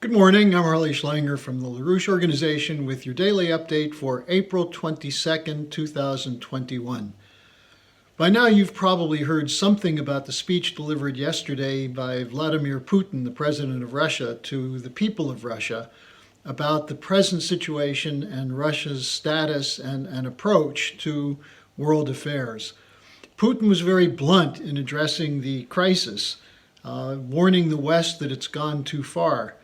Good morning, I'm Harley Schlanger from the LaRouche Organization with your daily update for April 22nd, 2021. By now you've probably heard something about the speech delivered yesterday by Vladimir Putin, the president of Russia, to the people of Russia about the present situation and Russia's status and approach to world affairs. Putin was very blunt in addressing the crisis, warning the West that it's gone too far.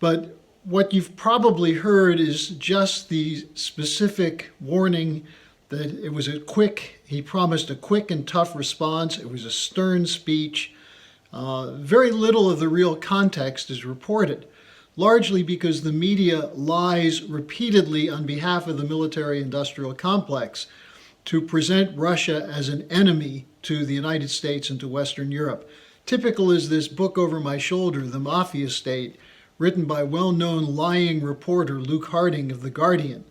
But what you've probably heard is just the specific warning that he promised a quick and tough response. It was a stern speech. Very little of the real context is reported, largely because the media lies repeatedly on behalf of the military-industrial complex to present Russia as an enemy to the United States and to Western Europe. Typical is this book over my shoulder, The Mafia State, written by well-known lying reporter Luke Harding of The Guardian,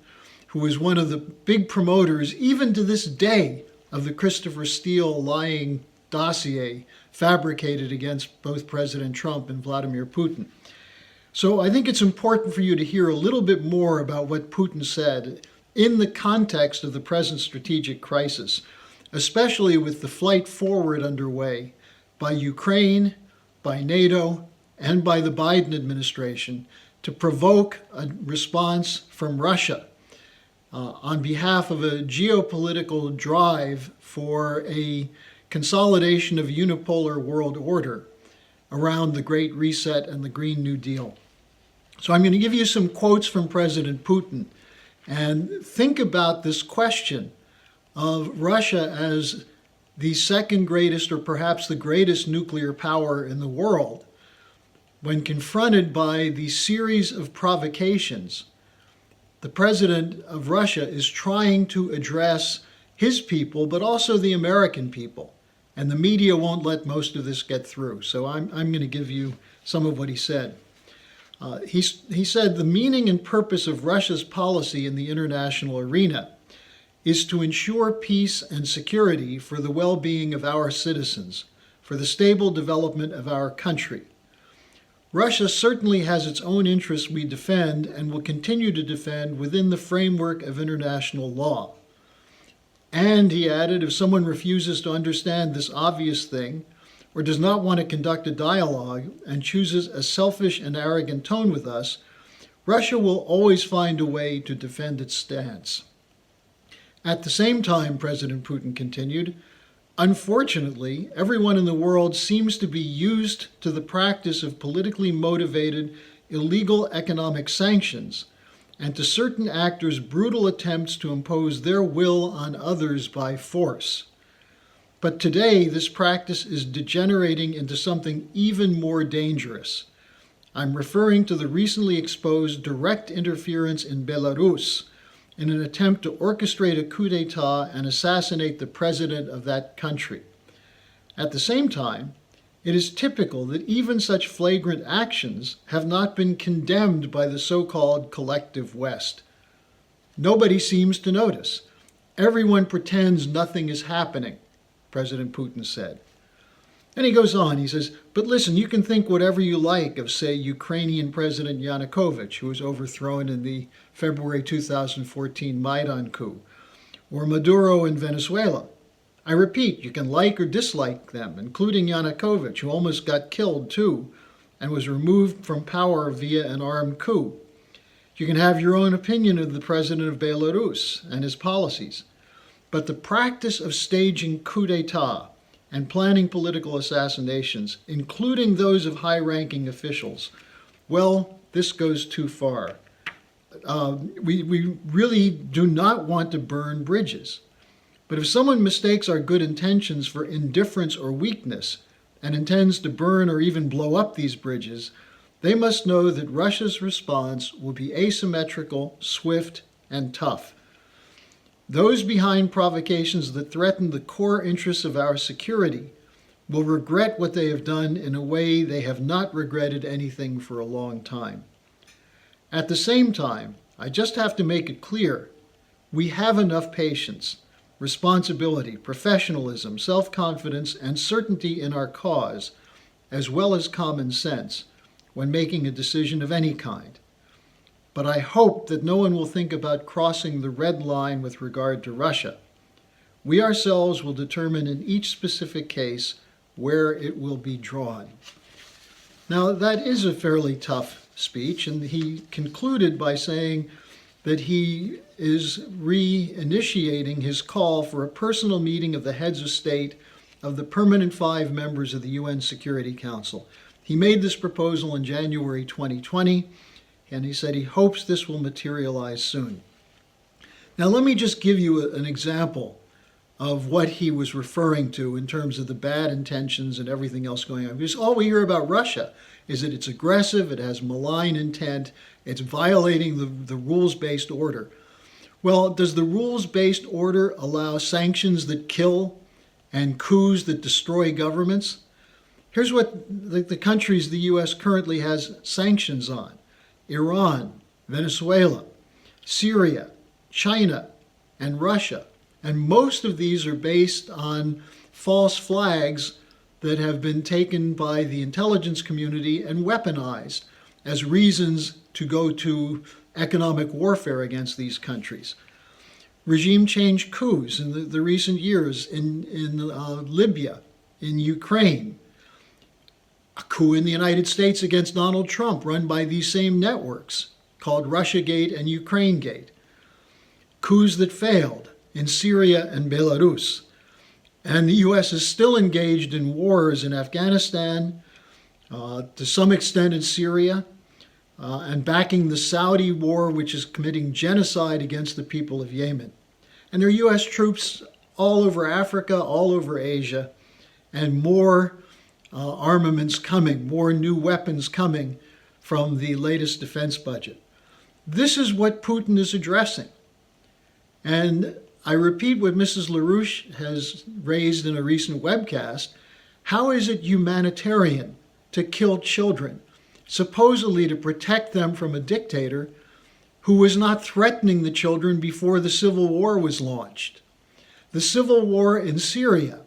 who is one of the big promoters, even to this day, of the Christopher Steele lying dossier fabricated against both President Trump and Vladimir Putin. So I think it's important for you to hear a little bit more about what Putin said in the context of the present strategic crisis, especially with the flight forward underway by Ukraine, by NATO, and by the Biden administration to provoke a response from Russia on behalf of a geopolitical drive for a consolidation of unipolar world order around the Great Reset and the Green New Deal. So I'm going to give you some quotes from President Putin and think about this question of Russia as the second greatest or perhaps the greatest nuclear power in the world. When confronted by the series of provocations, the president of Russia is trying to address his people, but also the American people. And the media won't let most of this get through. So I'm going to give you some of what he said. He said, the meaning and purpose of Russia's policy in the international arena is to ensure peace and security for the well-being of our citizens, for the stable development of our country. Russia certainly has its own interests we defend and will continue to defend within the framework of international law. And, he added, if someone refuses to understand this obvious thing or does not want to conduct a dialogue and chooses a selfish and arrogant tone with us, Russia will always find a way to defend its stance. At the same time, President Putin continued, unfortunately, everyone in the world seems to be used to the practice of politically motivated, illegal economic sanctions and to certain actors' brutal attempts to impose their will on others by force. But today, this practice is degenerating into something even more dangerous. I'm referring to the recently exposed direct interference in Belarus in an attempt to orchestrate a coup d'etat and assassinate the president of that country. At the same time, it is typical that even such flagrant actions have not been condemned by the so-called collective West. Nobody seems to notice. Everyone pretends nothing is happening, President Putin said. And he goes on, he says, but listen, you can think whatever you like of, say, Ukrainian President Yanukovych, who was overthrown in the February 2014 Maidan coup, or Maduro in Venezuela. I repeat, you can like or dislike them, including Yanukovych, who almost got killed too, and was removed from power via an armed coup. You can have your own opinion of the president of Belarus and his policies. But the practice of staging coup d'etat and planning political assassinations, including those of high-ranking officials, well, this goes too far. We really do not want to burn bridges. But if someone mistakes our good intentions for indifference or weakness and intends to burn or even blow up these bridges, they must know that Russia's response will be asymmetrical, swift, and tough. Those behind provocations that threaten the core interests of our security will regret what they have done in a way they have not regretted anything for a long time. At the same time, I just have to make it clear, we have enough patience, responsibility, professionalism, self-confidence, and certainty in our cause, as well as common sense. when making a decision of any kind. But I hope that no one will think about crossing the red line with regard to Russia. We ourselves will determine in each specific case where it will be drawn. Now, that is a fairly tough speech, and he concluded by saying that he is reinitiating his call for a personal meeting of the heads of state of the permanent 5 members of the UN Security Council. He made this proposal in January 2020, and he said he hopes this will materialize soon. Now, let me just give you an example of what he was referring to in terms of the bad intentions and everything else going on. Because all we hear about Russia is that it's aggressive, it has malign intent, it's violating the rules-based order. Well, does the rules-based order allow sanctions that kill and coups that destroy governments? Here's what the countries the U.S. currently has sanctions on: Iran, Venezuela, Syria, China, and Russia. And most of these are based on false flags that have been taken by the intelligence community and weaponized as reasons to go to economic warfare against these countries. Regime change coups in the recent years in Libya, in Ukraine. A coup in the United States against Donald Trump run by these same networks called Russiagate and Ukrainegate. Coups that failed in Syria and Belarus. And the U.S. is still engaged in wars in Afghanistan, to some extent in Syria, and backing the Saudi war, which is committing genocide against the people of Yemen. And there are U.S. troops all over Africa, all over Asia, and more armaments coming, more new weapons coming from the latest defense budget. This is what Putin is addressing. And I repeat what Mrs. LaRouche has raised in a recent webcast. How is it humanitarian to kill children, supposedly to protect them from a dictator who was not threatening the children before the civil war was launched? The civil war in Syria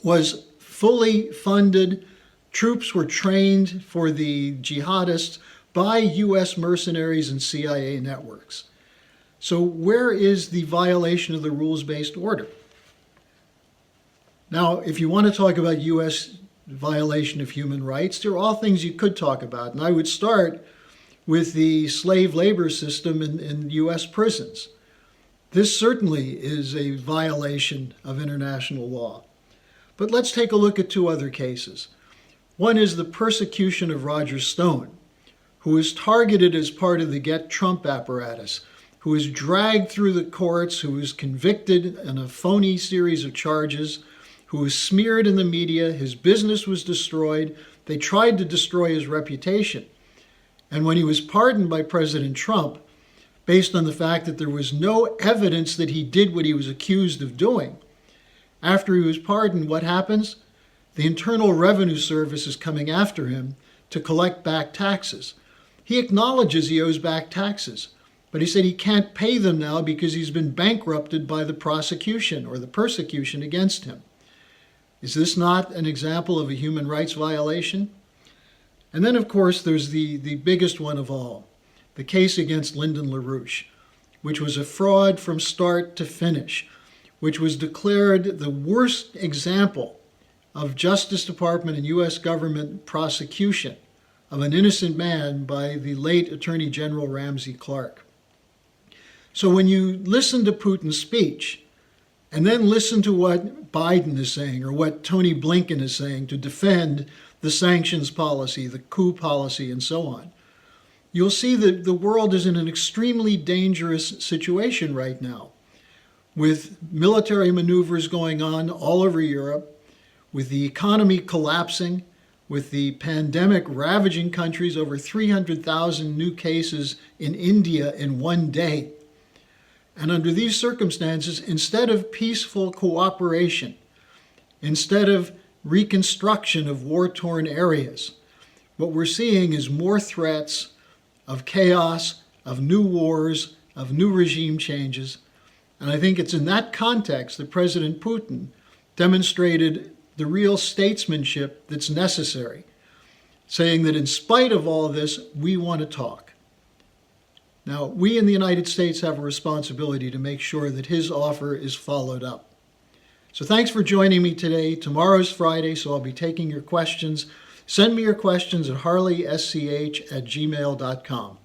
was fully funded. Troops were trained for the jihadists by U.S. mercenaries and CIA networks. So where is the violation of the rules-based order? Now, if you want to talk about U.S. violation of human rights, there are all things you could talk about. And I would start with the slave labor system in U.S. prisons. This certainly is a violation of international law. But let's take a look at 2 other cases. One is the persecution of Roger Stone, who was targeted as part of the Get Trump apparatus, who was dragged through the courts, who was convicted in a phony series of charges, who was smeared in the media. His business was destroyed. They tried to destroy his reputation. And when he was pardoned by President Trump, based on the fact that there was no evidence that he did what he was accused of doing, after he was pardoned, what happens? The Internal Revenue Service is coming after him to collect back taxes. He acknowledges he owes back taxes, but he said he can't pay them now because he's been bankrupted by the prosecution or the persecution against him. Is this not an example of a human rights violation? And then, of course, there's the biggest one of all, the case against Lyndon LaRouche, which was a fraud from start to finish, which was declared the worst example of Justice Department and U.S. government prosecution of an innocent man by the late Attorney General Ramsey Clark. So when you listen to Putin's speech, and then listen to what Biden is saying or what Tony Blinken is saying to defend the sanctions policy, the coup policy, and so on, you'll see that the world is in an extremely dangerous situation right now, with military maneuvers going on all over Europe, with the economy collapsing, with the pandemic ravaging countries, over 300,000 new cases in India in one day. And under these circumstances, instead of peaceful cooperation, instead of reconstruction of war-torn areas, what we're seeing is more threats of chaos, of new wars, of new regime changes. And I think it's in that context that President Putin demonstrated the real statesmanship that's necessary. saying that in spite of all this, we want to talk. Now, we in the United States have a responsibility to make sure that his offer is followed up. So thanks for joining me today. Tomorrow's Friday, so I'll be taking your questions. Send me your questions at harleysch@gmail.com.